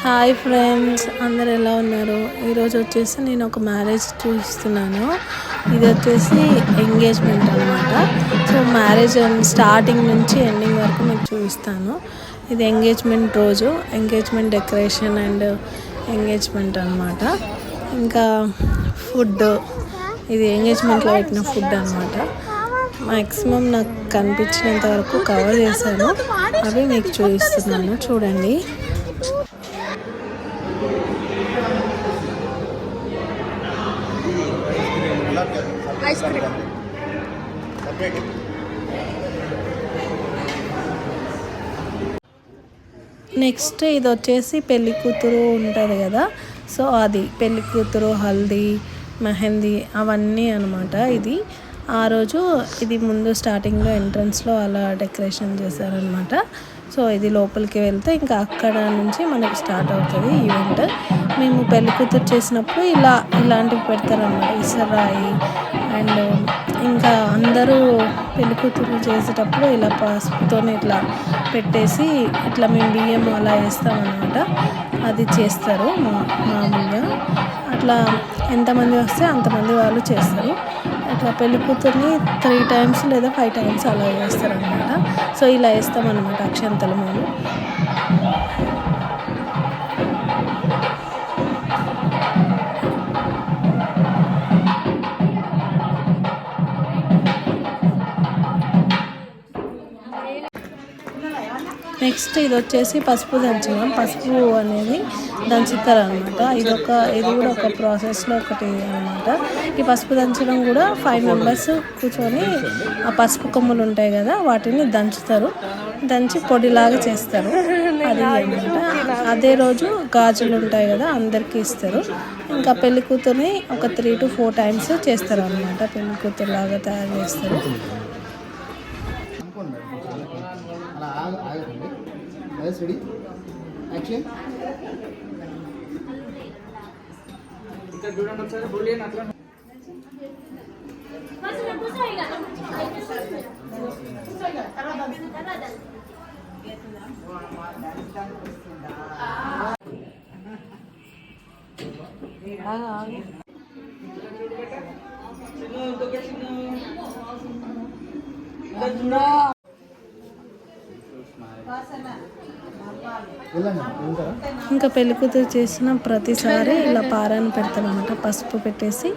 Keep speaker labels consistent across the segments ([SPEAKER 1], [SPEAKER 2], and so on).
[SPEAKER 1] Hi friends, అందరు ఎలా ఉన్నారు? ఈరోజు వచ్చేసి నేను ఒక మ్యారేజ్ చూపిస్తున్నాను. ఇది వచ్చేసి ఎంగేజ్మెంట్ అనమాట. సో మ్యారేజ్ స్టార్టింగ్ నుంచి ఎండింగ్ వరకు మీకు చూపిస్తాను. ఇది ఎంగేజ్మెంట్ రోజు, ఎంగేజ్మెంట్ డెకరేషన్ అండ్ ఎంగేజ్మెంట్ అనమాట. ఇంకా ఫుడ్, ఇది ఎంగేజ్మెంట్లో పెట్టిన ఫుడ్ అనమాట. మ్యాక్సిమం నాకు కనిపించినంత వరకు కవర్ చేశాను, అవి మీకు చూపిస్తున్నాను, చూడండి. Ice cream. నెక్స్ట్ ఇది వచ్చేసి పెళ్లి కూతురు ఉంటుంది కదా, సో అది పెళ్లి కూతురు హల్దీ, మెహందీ అవన్నీ అనమాట. ఇది ఆ రోజు ఇది ముందు స్టార్టింగ్లో ఎంట్రన్స్లో అలా డెకరేషన్ చేశారనమాట. సో ఇది లోపలికి వెళ్తే ఇంకా అక్కడ నుంచి మనకి స్టార్ట్ అవుతుంది ఈవెంట్. మేము పెళ్లి కూతురు చేసినప్పుడు ఇలాంటివి పెడతారన్నమాట, ఇసరాయి. అండ్ ఇంకా అందరూ పెళ్లి కూతురు చేసేటప్పుడు ఇలా పసుపుతో ఇట్లా పెట్టేసి ఇట్లా మేము బియ్యం అలా వేస్తామన్నమాట. అది చేస్తారు మామూలుగా. అట్లా ఎంతమంది వస్తే అంతమంది వాళ్ళు చేస్తారు. అట్లా పెళ్లి కూతుర్ని 3 times లేదా 5 times అలా వేస్తారనమాట. సో ఇలా వేస్తామన్నమాట అక్షంతలు మేము. నెక్స్ట్ ఇది వచ్చేసి పసుపు దంచడం. పసుపు అనేది దంచుతారు అనమాట. ఇది కూడా ఒక ప్రాసెస్లో ఒకటి అనమాట. ఈ పసుపు దంచడం కూడా 5 members కూర్చొని ఆ పసుపు కొమ్ములు ఉంటాయి కదా, వాటిని దంచుతారు. దంచి పొడిలాగా చేస్తారు అది అనమాట. అదే రోజు గాజులు ఉంటాయి కదా, అందరికీ ఇస్తారు. ఇంకా పెళ్లి కూతుర్ని ఒక 3 to 4 times చేస్తారు అనమాట. పెళ్లి కూతురు లాగా తయారు చేస్తారు. ఇంకా పెళ్లి కూతురు చేసిన ప్రతిసారి ఇలా పారాని పెడతారు అనమాట. పసుపు పెట్టేసి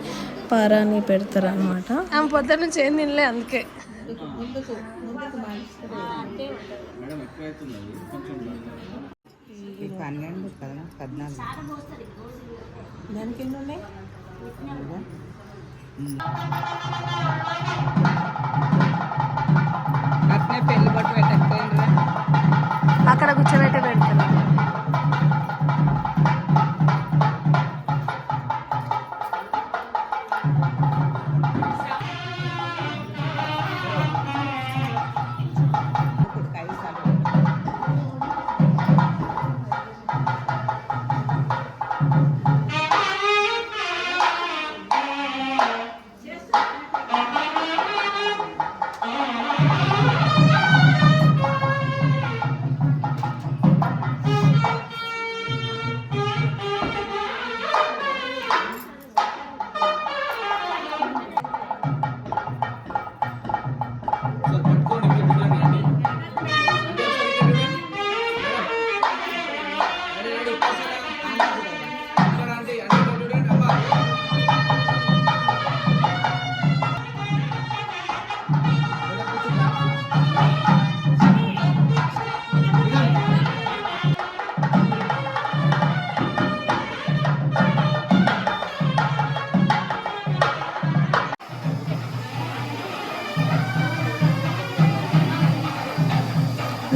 [SPEAKER 1] పారాని పెడతారు అనమాట. ఆమె పొద్దున్న నుంచి ఏం తినలే, అందుకే. దానికి ఎన్ని ఉన్నాయి? పెళ్లి బట్టు పెట్టకపోయింది, అక్కడ కూర్చోబెట్టి పెడతారు.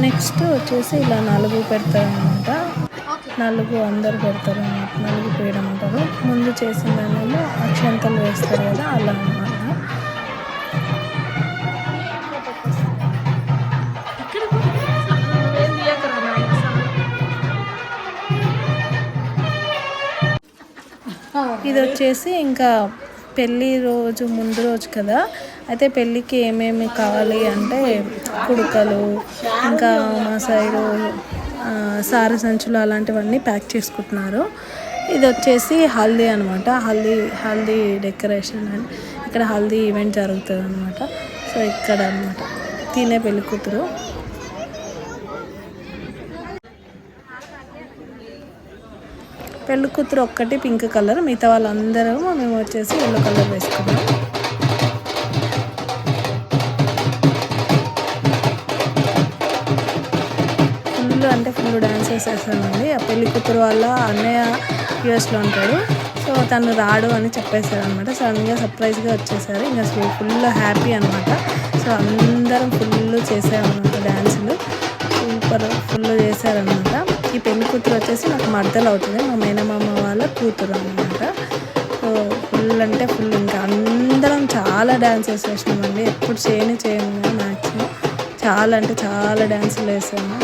[SPEAKER 1] నెక్స్ట్ వచ్చేసి ఇలా నలుగు పెడతారు అనమాట. నలుగు అందరు పెడతారు అనమాట. నలుగు వేయడం అంటారు. ముందు చేసిన దానిలో అక్షంతలు వేస్తారు కదా, అలా అనమాట. ఇది వచ్చేసి ఇంకా పెళ్ళి రోజు ముందు రోజు కదా, అయితే పెళ్ళికి ఏమేమి కావాలి అంటే కుడుకలు, ఇంకా మా సైడు సార సంచులు అలాంటివన్నీ ప్యాక్ చేసుకుంటున్నారు. ఇది వచ్చేసి హల్దీ అనమాట. హల్దీ డెకరేషన్ అని ఇక్కడ హల్దీ ఈవెంట్ జరుగుతుంది అనమాట. సో ఇక్కడ అనమాట తినే పెళ్లి కూతురు. పెళ్లి కూతురు ఒక్కటి పింక్ కలర్, మిగతా వాళ్ళందరూ మేము వచ్చేసి ఎల్లో కలర్ వేసుకున్నాం. ఫుల్ డాన్సెస్ వేస్తానండి. ఆ పెళ్లి కూతురు వాళ్ళ అన్నయ్య యూఎస్లో ఉంటాడు. సో తను రాడు అని చెప్పేశారు అనమాట. సడన్గా సర్ప్రైజ్గా వచ్చేసారు. ఇంకా ఫుల్ హ్యాపీ అనమాట. సో అందరం ఫుల్ చేసామన్నమాట డ్యాన్సులు. ఫుల్ చేశారనమాట. ఈ పెళ్లి కూతురు వచ్చేసి నాకు మర్దలు అవుతుంది, మా మేనమామ వాళ్ళ కూతురు అనమాట. సో ఫుల్ అంటే ఫుల్ ఇంకా అందరం చాలా డ్యాన్సెస్ వేసినామండి. ఎప్పుడు చేయము మ్యాక్సిమం చాలా అంటే చాలా డ్యాన్సులు వేసాము.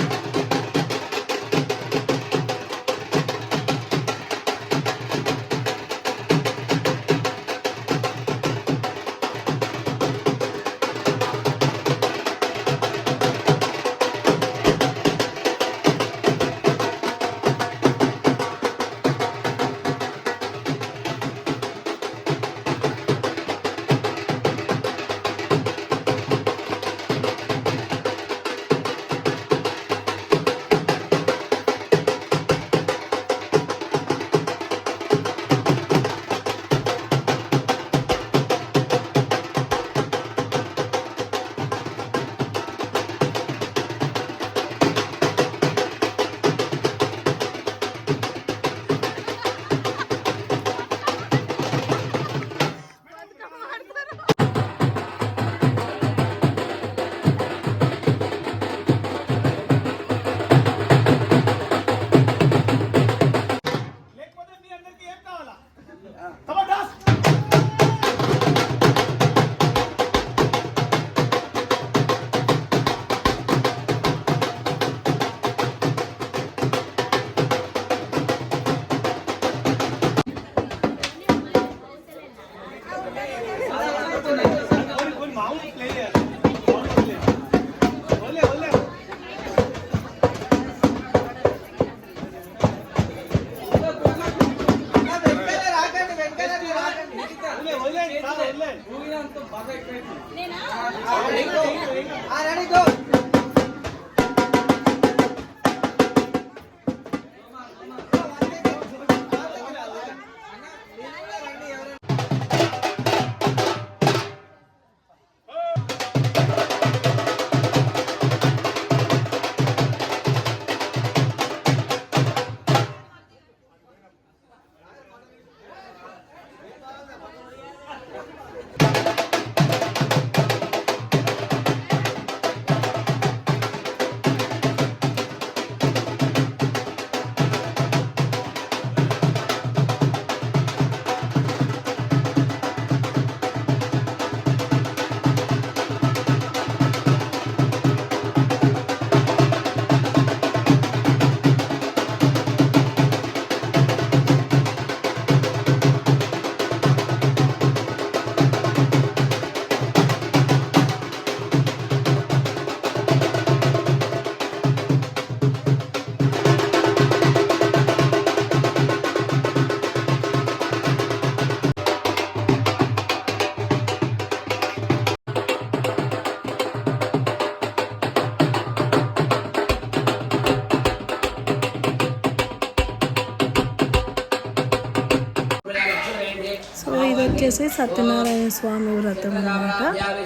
[SPEAKER 1] ఇది వచ్చేసి సత్యనారాయణ స్వామి వ్రతం అనమాట.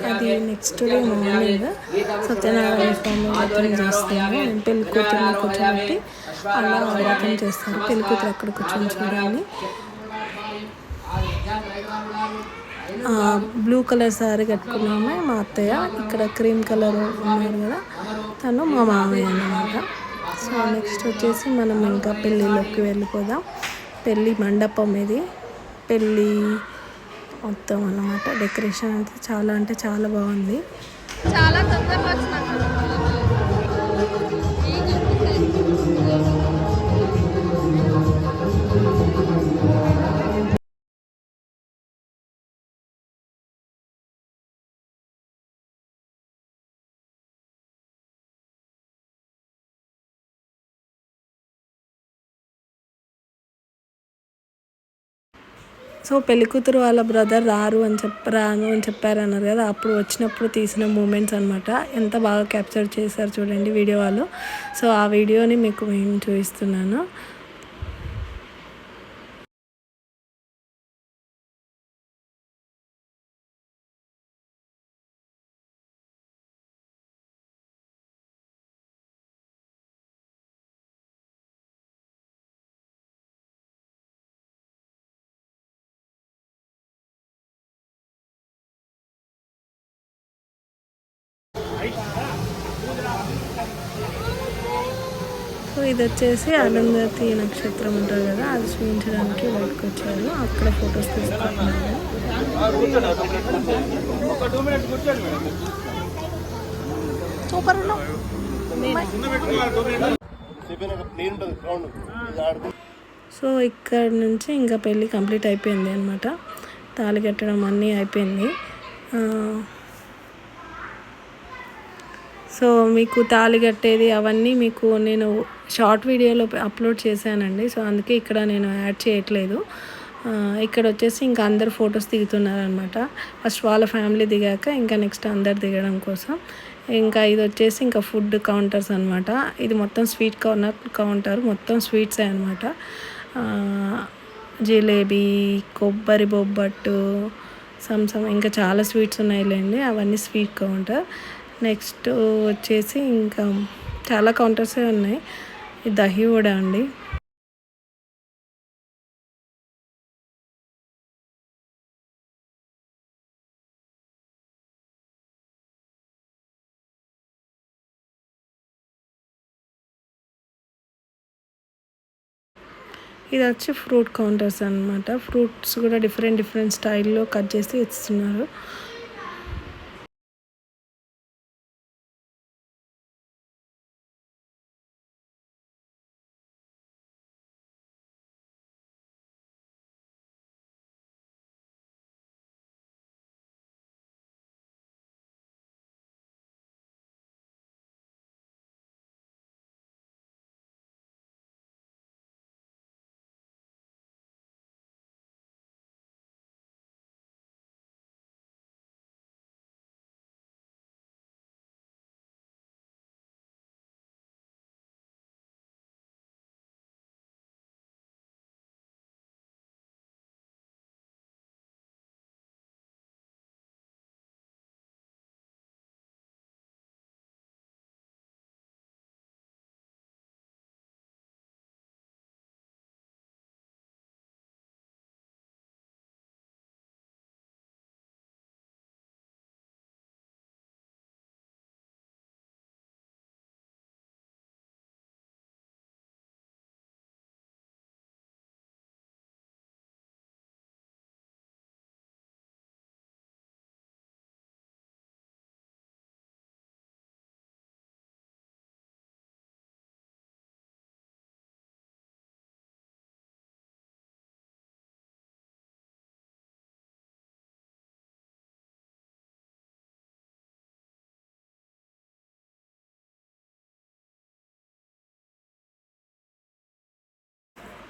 [SPEAKER 1] అది నెక్స్ట్ డే మార్నింగ్ సత్యనారాయణ స్వామి వ్రతం చేస్తాము. పెళ్లి కూతురుని కూర్చోబెట్టి అలా వ్రతం చేస్తారు. పెళ్లి కూతురు అక్కడ కూర్చొని చూడాలి. బ్లూ కలర్ శారీ కట్టుకున్నామే మా అత్తయ్య, ఇక్కడ క్రీమ్ కలర్ ఉన్నారు కదా తను మా మామయ్య అన్నమాట. సో నెక్స్ట్ వచ్చేసి మనం ఇంకా పెళ్ళిలోకి వెళ్ళిపోదాం. పెళ్ళి మండపం ఇది, పెళ్ళి మొత్తం అన్నమాట. డెకరేషన్ అంటే చాలా బాగుంది.
[SPEAKER 2] చాలా తొందరగా
[SPEAKER 1] సో పెళ్ళికూతురు వాళ్ళ బ్రదర్ రాను అని చెప్పారు అన్నారు కదా, అప్పుడు వచ్చినప్పుడు తీసిన మూమెంట్స్ అనమాట. ఎంత బాగా క్యాప్చర్ చేశారు చూడండి వీడియో వాళ్ళు. సో ఆ వీడియోని మీకు నేను చూపిస్తున్నాను. సో ఇది వచ్చేసి అరుంధతి నక్షత్రం ఉంటుంది కదా, అది చూపించడానికి బయటకు వచ్చారు. అక్కడ ఫొటోస్ తీసుకుంటున్నారు. సూపర్. సో ఇక్కడ నుంచి ఇంకా పెళ్ళి కంప్లీట్ అయిపోయింది అనమాట. తాళి కట్టడం అన్నీ అయిపోయింది. సో మీకు తాళి కట్టేది అవన్నీ మీకు నేను షార్ట్ వీడియోలో అప్లోడ్ చేశానండి. సో అందుకే ఇక్కడ నేను యాడ్ చేయట్లేదు. ఇక్కడ వచ్చేసి ఇంకా అందరు ఫొటోస్ దిగుతున్నారనమాట. ఫస్ట్ వాళ్ళ ఫ్యామిలీ దిగాక ఇంకా నెక్స్ట్ అందరు దిగడం కోసం. ఇంకా ఇది వచ్చేసి ఇంకా ఫుడ్ కౌంటర్స్ అనమాట. ఇది మొత్తం స్వీట్ కౌంటర్, మొత్తం స్వీట్సే అనమాట. జిలేబీ, కొబ్బరి బొబ్బట్టు, సంసం, ఇంకా చాలా స్వీట్స్ ఉన్నాయిలేండి. అవన్నీ స్వీట్ కౌంటర్. నెక్స్ట్ వచ్చేసి ఇంకా చాలా కౌంటర్సే ఉన్నాయి. ఇది దహి వడ అండి. ఇది వచ్చి ఫ్రూట్ కౌంటర్స్ అనమాట. ఫ్రూట్స్ కూడా డిఫరెంట్ స్టైల్లో కట్ చేసి ఇస్తున్నారు.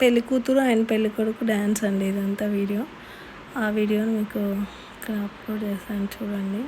[SPEAKER 1] పెళ్లి కూతురు అండ్ పెళ్లి కొడుకు డ్యాన్స్ అండి ఇదంతా వీడియో. ఆ వీడియోని మీకు ఇక్కడ అప్లోడ్ చేశాను చూడండి.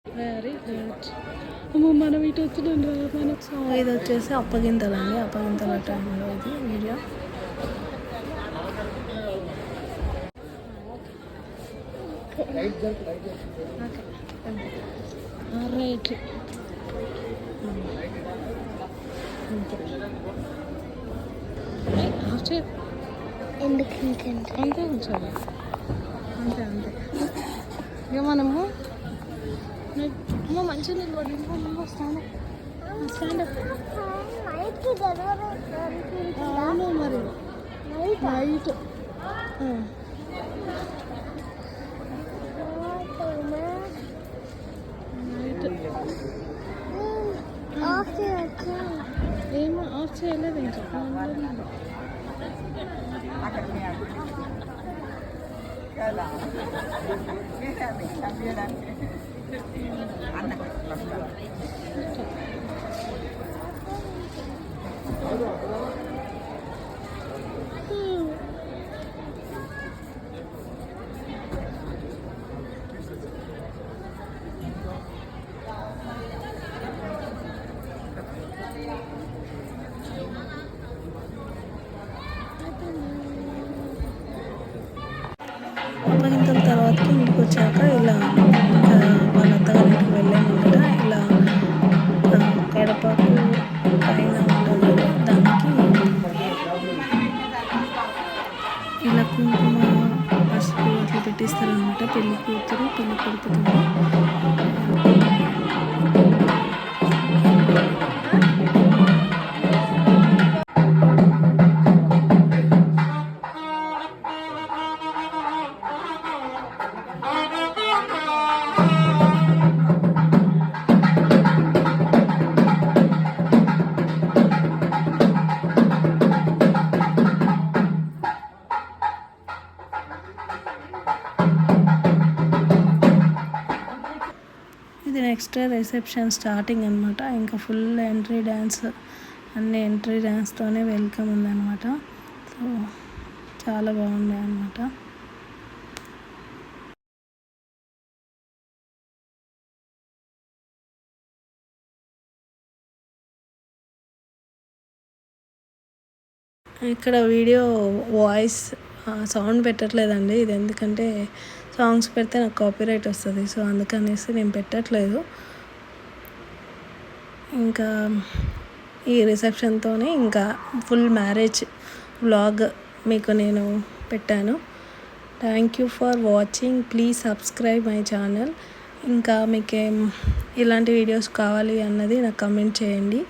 [SPEAKER 1] Very good. మనం ఇటు వచ్చినాం రా మనకు. సో ఇది వచ్చేసి అప్పగింతలండి, అప్పగింతల టైంలో ఇది వీడియో. రైట్ ఎందుకు అంతే ఉంచాలి, అంతే అంతే. ఇక మనము మంచిగా నిలబడి వస్తాను. అవును మరి నైట్ ఏమో ఆఫ్ చేయలేదు ఇంకా అప్పగింతల తర్వాత ఇంటికి వచ్చాక ఇలా వాళ్ళ అత్తగారింటికి వెళ్ళామన్నమాట. ఇలా కడపకు పైన ఉంటుంది దానికి ఇలా కుంకుమ పసుపు అట్లా పెట్టిస్తారు అనమాట. పెళ్లి కూతురు పెళ్లి కొడుకుతుంది. ఇది నెక్స్ట్ రిసెప్షన్ స్టార్టింగ్ అనమాట. ఇంకా ఫుల్ ఎంట్రీ డ్యాన్స్, అన్ని ఎంట్రీ డ్యాన్స్తోనే వెల్కమ్ ఉందన్నమాట. సో చాలా బాగుంది అనమాట. ఇక్కడ వీడియో వాయిస్ సౌండ్ పెట్టట్లేదండి. ఇది ఎందుకంటే సాంగ్స్ పెడితే నాకు కాపీరైట్ వస్తుంది. సో అందుకనేసి నేను పెట్టట్లేదు. ఇంకా ఈ రిసెప్షన్తోనే ఇంకా ఫుల్ మ్యారేజ్ వ్లాగ్ మీకు నేను పెట్టాను. Thank you for watching. Please subscribe my channel. ఇంకా మీకేం ఇలాంటి వీడియోస్ కావాలి అన్నది నాకు కమెంట్ చేయండి.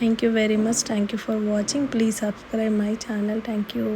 [SPEAKER 1] Thank you very much. Thank you for watching. Please subscribe my channel. Thank you.